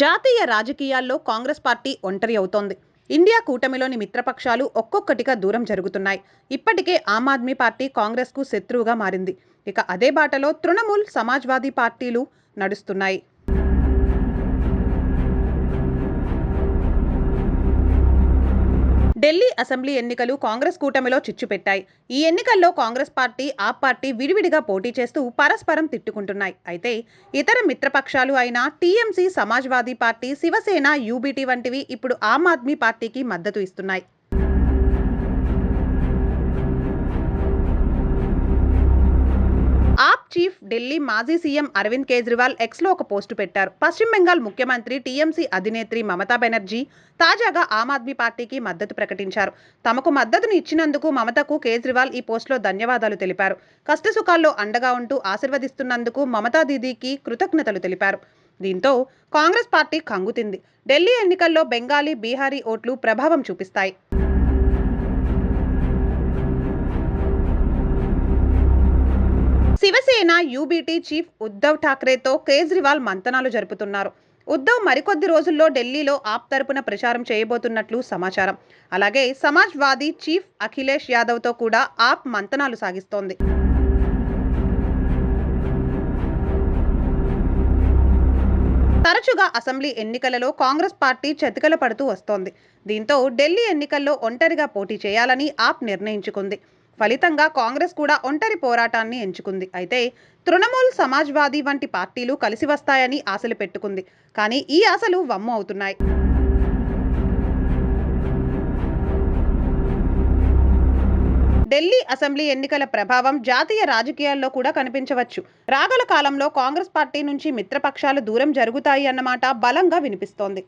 జాతీయ రాజకీయాల్లో కాంగ్రెస్ పార్టీ ఒంటరి అవుతోంది. ఇండియా కూటమిలోని మిత్రపక్షాలు ఒక్కొక్కటిగా దూరం జరుగుతున్నాయి. ఇప్పటికే ఆమ్ ఆద్మీ పార్టీ కాంగ్రెస్కు శత్రువుగా మారింది. ఇక అదే బాటలో తృణమూల్, సమాజ్వాదీ పార్టీలు నడుస్తున్నాయి. ఢిల్లీ అసెంబ్లీ ఎన్నికలు కాంగ్రెస్ కూటమిలో చిచ్చు పెట్టాయి. ఈ ఎన్నికల్లో కాంగ్రెస్ పార్టీ, ఆప్ పార్టీ విడివిడిగా పోటీ చేస్తూ పరస్పరం తిట్టుకుంటున్నాయి. అయితే ఇతర మిత్రపక్షాలు అయిన TMC, Samajwadi party, Shiv Sena, UBT వంటివి ఇప్పుడు ఆమ్ ఆద్మీ పార్టీకి మద్దతు ఇస్తున్నాయి. ఆప్ చీఫ్ ఢిల్లీ మాజీ సీఎం అరవింద్ కేజ్రీవాల్ ఎక్స్లో ఒక పోస్టు పెట్టారు. పశ్చిమ బెంగాల్ ముఖ్యమంత్రి, టీఎంసీ అధినేత్రి మమతా బెనర్జీ తాజాగా ఆమ్ ఆద్మీ పార్టీకి మద్దతు ప్రకటించారు. తమకు మద్దతును ఇచ్చినందుకు మమతకు కేజ్రీవాల్ ఈ పోస్టులో ధన్యవాదాలు తెలిపారు. కష్టసుఖాల్లో అండగా ఉంటూ ఆశీర్వదిస్తున్నందుకు మమతా దీదీకి కృతజ్ఞతలు తెలిపారు. దీంతో కాంగ్రెస్ పార్టీ కంగుతింది. ఢిల్లీ ఎన్నికల్లో బెంగాలీ, బీహారీ ఓట్లు ప్రభావం చూపిస్తాయి. శివసేన, యూబీటీ చీఫ్ ఉద్ధవ్ ఠాక్రేతో కేజ్రీవాల్ మంతనాలు జరుపుతున్నారు. ఉద్ధవ్ మరికొద్ది రోజుల్లో ఢిల్లీలో ఆప్ తరపున ప్రచారం చేయబోతున్నట్లు సమాచారం. అలాగే సమాజ్వాదీ చీఫ్ అఖిలేష్ యాదవ్తో కూడా ఆప్ మంతనాలు సాగిస్తోంది. తరచుగా అసెంబ్లీ ఎన్నికలలో కాంగ్రెస్ పార్టీ చతికిల పడుతూ వస్తోంది. దీంతో ఢిల్లీ ఎన్నికల్లో ఒంటరిగా పోటీ చేయాలని ఆప్ నిర్ణయించుకుంది. ఫలితంగా కాంగ్రెస్ కూడా ఒంటరి పోరాటాన్ని ఎంచుకుంది. అయితే తృణమూల్, సమాజ్వాదీ వంటి పార్టీలు కలిసి వస్తాయని ఆశలు పెట్టుకుంది. కానీ ఈ ఆశలు వమ్ము అవుతున్నాయి. ఢిల్లీ అసెంబ్లీ ఎన్నికల ప్రభావం జాతీయ రాజకీయాల్లో కూడా కనిపించవచ్చు. రాగల కాలంలో కాంగ్రెస్ పార్టీ నుంచి మిత్రపక్షాలు దూరం జరుగుతాయి అన్నమాట బలంగా వినిపిస్తోంది.